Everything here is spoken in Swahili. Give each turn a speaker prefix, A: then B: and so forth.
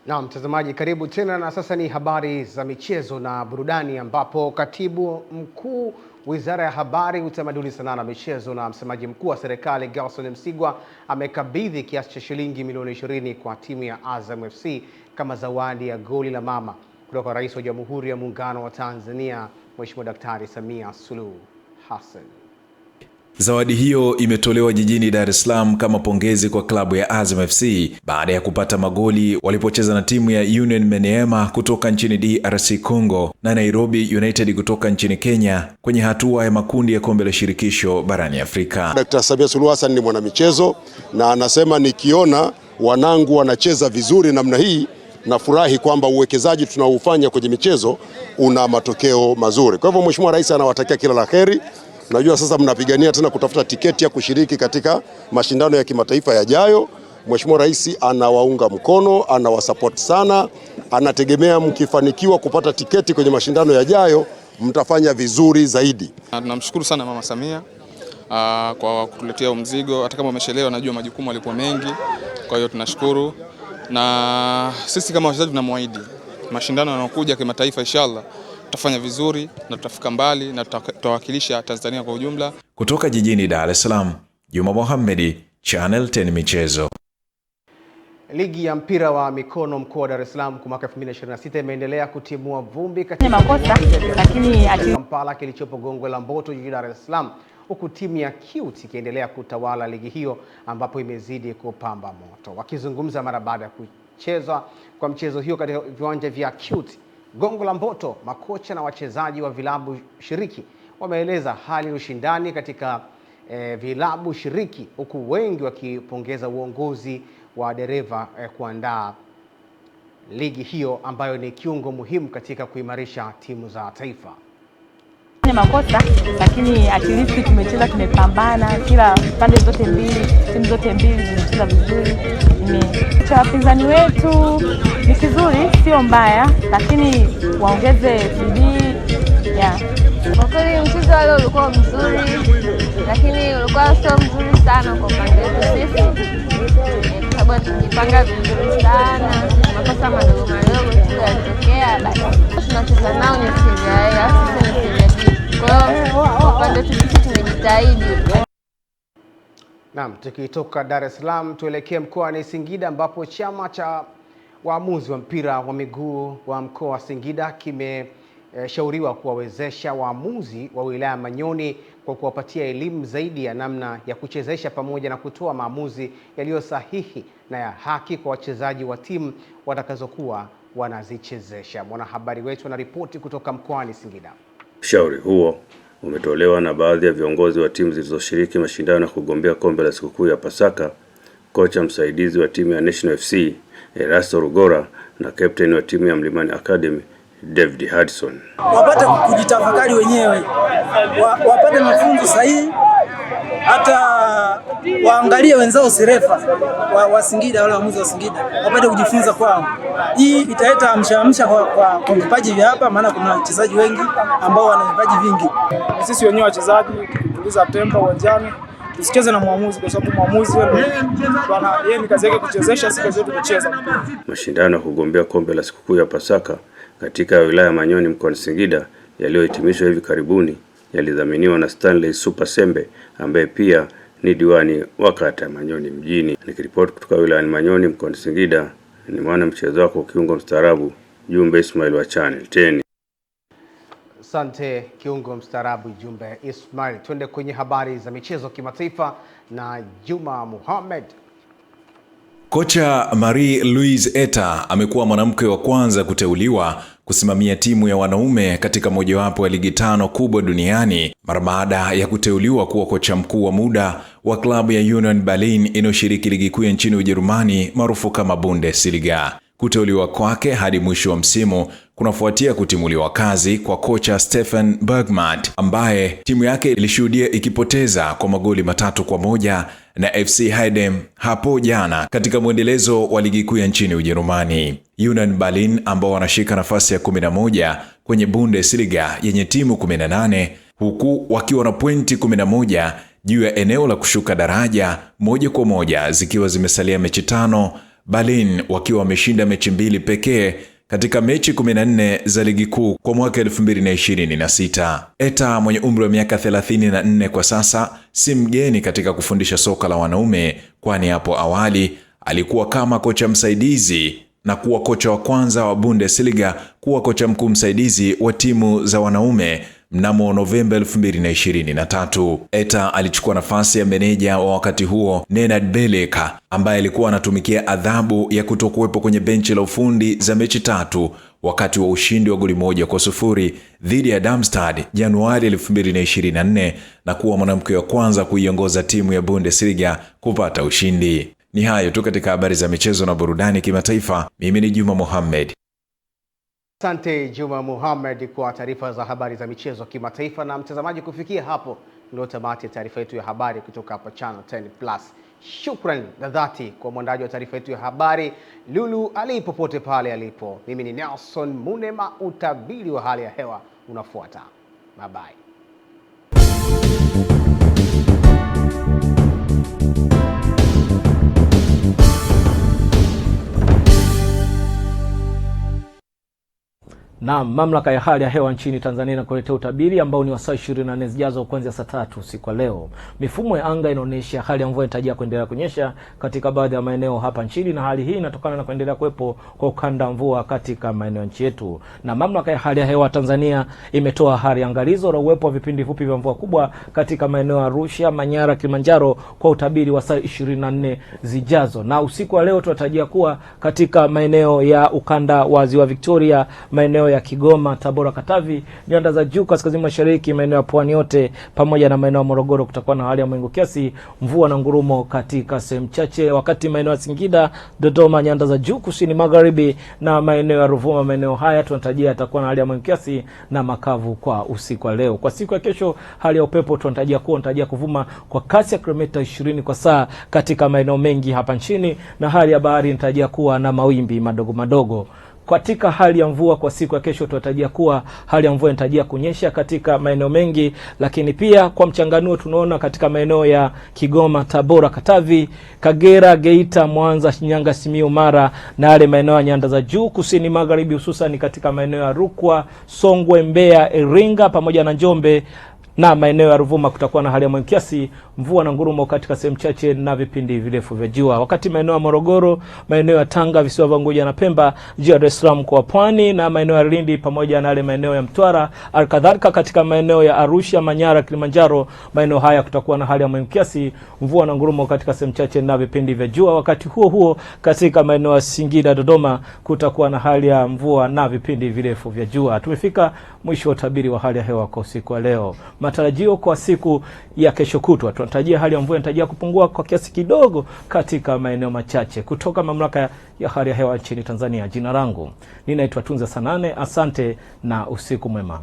A: Na mtazamaji, karibu tena, na sasa ni habari za michezo na burudani, ambapo katibu mkuu Wizara ya Habari, Utamaduni, Sanaa na Michezo na msemaji mkuu wa serikali Gerson Msigwa amekabidhi kiasi cha shilingi milioni 20 kwa timu ya Azam FC kama zawadi ya goli la mama kutoka Rais wa Jamhuri ya Muungano wa Tanzania Mheshimiwa Daktari Samia Suluhu Hassan.
B: Zawadi hiyo imetolewa jijini Dar es Salaam kama pongezi kwa klabu ya Azam FC baada ya kupata magoli walipocheza na timu ya Union Maniema kutoka nchini DRC Congo na Nairobi United kutoka nchini Kenya kwenye hatua ya makundi ya kombe la shirikisho barani Afrika.
C: Daktari Samia Suluhu Hassan ni mwanamichezo na anasema, nikiona wanangu wanacheza vizuri namna hii nafurahi kwamba uwekezaji tunaoufanya kwenye michezo una matokeo mazuri. Kwa hivyo Mheshimiwa Rais anawatakia kila la heri. Najua sasa mnapigania tena kutafuta tiketi ya kushiriki katika mashindano ya kimataifa yajayo. Mheshimiwa Rais anawaunga mkono, anawasupport sana. Anategemea mkifanikiwa kupata tiketi kwenye mashindano yajayo mtafanya vizuri zaidi.
D: Tunamshukuru sana Mama Samia kwa kutuletea mzigo, hata kama umechelewa, najua majukumu yalikuwa mengi. Kwa hiyo tunashukuru, na sisi kama wachezaji tunamwahidi mashindano yanayokuja kimataifa inshallah tutafanya vizuri na tutafika mbali na tutawakilisha Tanzania kwa ujumla.
B: Kutoka jijini Dar es Salaam, Juma Mohamed, Channel 10 Michezo.
A: Ligi ya mpira wa mikono mkoa wa Dar es Salaam kwa mwaka 2026 imeendelea kutimua vumbi katika Kampala kilichopo Gongo la Mboto jijini Dar es Salaam, huku timu ya Cute ikiendelea kutawala ligi hiyo ambapo imezidi kupamba moto. Wakizungumza mara baada ya kuchezwa kwa mchezo hiyo katika viwanja vya Cute Gongo la Mboto, makocha na wachezaji wa vilabu shiriki wameeleza hali ya ushindani katika vilabu shiriki, huku wengi wakipongeza uongozi wa dereva kuandaa ligi hiyo ambayo ni kiungo muhimu katika kuimarisha timu za taifa.
E: Makosa, lakini at least tumecheza, tumepambana, kila pande zote mbili, timu zote mbili zimecheza vizuri. Cha wapinzani wetu ni kizuri, sio mbaya, lakini waongeze bidii.
F: Kwa kweli mchezo wale ulikuwa mzuri, lakini ulikuwa sio mzuri sana kwa upande wetu sisi, kwa sababu tulipanga vizuri sana, makosa madogo madogo tu yalitokea, basi tunacheza nao ni Serie A, sisi ni Serie B. Kwa hiyo upande wetu sisi tumejitahidi.
A: Naam, tukitoka Dar es Salaam tuelekee mkoani Singida, ambapo chama cha waamuzi wa mpira wa miguu wa mkoa wa Singida kimeshauriwa kuwawezesha waamuzi wa wilaya Manyoni kwa kuwapatia elimu zaidi ya namna ya kuchezesha pamoja na kutoa maamuzi yaliyo sahihi na ya haki kwa wachezaji wa timu watakazokuwa wanazichezesha. Mwanahabari wetu anaripoti kutoka mkoani Singida.
G: Ushauri huo umetolewa na baadhi ya viongozi wa timu zilizoshiriki mashindano ya kugombea kombe la sikukuu ya Pasaka, kocha msaidizi wa timu ya National FC Erasto Rugora na captain wa timu ya Mlimani Academy David Hudson.
H: Wapate kujitafakari wenyewe, wapate mafunzo sahihi, hata waangalie wenzao sirefa wa Singida, wale waamuzi wa Singida wapate kujifunza kwao. Hii italeta amsha kwa vipaji vya hapa, maana kuna wachezaji wengi ambao wana vipaji vingi.
I: Sisi wenyewe wachezaji tuliza tempo uwanjani, tusicheze na muamuzi, kwa sababu muamuzi yeye ni kazi yake kuchezesha, sisi kazi yetu kucheza.
G: Mashindano ya kugombea kombe la sikukuu ya Pasaka katika wilaya Manyoni mkoani Singida yaliyohitimishwa hivi karibuni yalidhaminiwa na Stanley Super Sembe ambaye pia ni diwani wa kata ya Manyoni mjini. Nikiripoti kutoka wilayani Manyoni mkoani Singida, ni mwana mchezo wako kiungo mstaarabu Jumbe Ismail wa Channel 10.
A: Asante kiungo mstaarabu Jumbe Ismail. Twende kwenye habari za michezo kimataifa na Juma Mohamed.
B: Kocha Marie-Louise Eta amekuwa mwanamke wa kwanza kuteuliwa kusimamia timu ya wanaume katika mojawapo ya ligi 5 kubwa duniani mara baada ya kuteuliwa kuwa kocha mkuu wa muda wa klabu ya Union Berlin inayoshiriki ligi kuu ya nchini Ujerumani maarufu kama Bundesliga. Kuteuliwa kwake hadi mwisho wa msimu kunafuatia kutimuliwa kazi kwa kocha Stefan Bergmann ambaye timu yake ilishuhudia ikipoteza kwa magoli 3-1 na FC Heidenheim hapo jana katika mwendelezo wa ligi kuu ya nchini Ujerumani. Union Berlin ambao wanashika nafasi ya 11 kwenye Bundesliga yenye timu 18 huku wakiwa na pointi 11 juu ya eneo la kushuka daraja moja kwa moja zikiwa zimesalia mechi 5 Berlin wakiwa wameshinda mechi 2 pekee katika mechi 14 za ligi kuu kwa mwaka 2026. Eta mwenye umri wa miaka 34 kwa sasa si mgeni katika kufundisha soka la wanaume, kwani hapo awali alikuwa kama kocha msaidizi na kuwa kocha wa kwanza wa Bundesliga kuwa kocha mkuu msaidizi wa timu za wanaume mnamo Novemba 2023. Eta alichukua nafasi ya meneja wa wakati huo Nenad Belek, ambaye alikuwa anatumikia adhabu ya kutokuwepo kwenye benchi la ufundi za mechi 3 wakati wa ushindi wa goli 1-0 dhidi ya Darmstadt Januari 2024 na kuwa mwanamke wa kwanza kuiongoza timu ya Bundesliga kupata ushindi. Ni hayo tu katika habari za michezo na burudani kimataifa. Mimi ni Juma Mohamed.
A: Asante Juma Mohamed kwa taarifa za habari za michezo kimataifa. Na mtazamaji, kufikia hapo ndio tamati ya taarifa yetu ya habari kutoka hapa Channel 10+. Shukrani za dhati kwa mwandaji wa taarifa yetu ya habari Lulu Ali popote pale alipo. Mimi ni Nelson Munema, utabiri wa hali ya hewa unafuata. Bye bye.
J: Na mamlaka ya hali ya hewa nchini Tanzania inakuletea utabiri ambao ni wa saa 24 zijazo kuanzia saa 3 usiku leo. Mifumo ya anga inaonyesha hali ya mvua inatarajia kuendelea kunyesha katika baadhi ya maeneo hapa nchini, na hali hii inatokana na kuendelea kuwepo kwa ukanda mvua katika maeneo nchi yetu. Na mamlaka ya hali ya hewa Tanzania imetoa hali angalizo la uwepo wa vipindi fupi vya mvua kubwa katika maeneo ya Arusha, Manyara, Kilimanjaro kwa utabiri wa saa 24 zijazo. Na usiku wa leo tunatarajia kuwa katika maeneo ya ukanda wa Ziwa Victoria, maeneo ya Kigoma, Tabora, Katavi, nyanda za juu kaskazini mashariki, maeneo ya pwani yote pamoja na maeneo ya Morogoro kutakuwa na hali ya mawingu kiasi, mvua na ngurumo katika sehemu chache, wakati maeneo ya Singida, Dodoma, nyanda za juu kusini magharibi na maeneo ya Ruvuma, maeneo haya tunatarajia yatakuwa na hali ya mawingu kiasi na makavu kwa usiku wa leo. Kwa siku ya kesho, hali ya upepo tunatarajia kuvuma kwa kasi ya kilomita 20 kwa saa katika maeneo mengi hapa nchini, na hali ya bahari inatarajia kuwa na mawimbi madogo madogo. Katika hali ya mvua kwa siku ya kesho tunatarajia kuwa hali ya mvua inatarajia kunyesha katika maeneo mengi, lakini pia kwa mchanganuo tunaona katika maeneo ya Kigoma, Tabora, Katavi, Kagera, Geita, Mwanza, Shinyanga, Simiyu, Mara na yale maeneo ya nyanda za juu kusini magharibi, hususan katika maeneo ya Rukwa, Songwe, Mbeya, Iringa pamoja na Njombe na maeneo ya Ruvuma kutakuwa na hali ya mawingu kiasi, mvua na ngurumo katika sehemu chache na vipindi virefu vya jua. Wakati maeneo ya Morogoro, maeneo ya Tanga, visiwa vya Unguja na Pemba, jiji la Dar es Salaam kwa pwani na maeneo ya Lindi pamoja na yale maeneo ya Mtwara, alikadhalika katika maeneo ya Arusha, Manyara, Kilimanjaro, maeneo haya kutakuwa na hali ya mawingu kiasi, mvua na ngurumo katika sehemu chache na vipindi vya jua. Wakati huo huo katika maeneo ya Singida, Dodoma kutakuwa na hali ya mvua na vipindi virefu vya jua. Tumefika mwisho wa utabiri wa hali ya hewa kwa siku ya leo. Matarajio kwa siku ya kesho kutwa, tunatarajia hali ya mvua inatarajia kupungua kwa kiasi kidogo katika maeneo machache. Kutoka mamlaka ya hali ya hewa nchini Tanzania, jina langu ninaitwa Tunza Sanane. Asante na usiku mwema.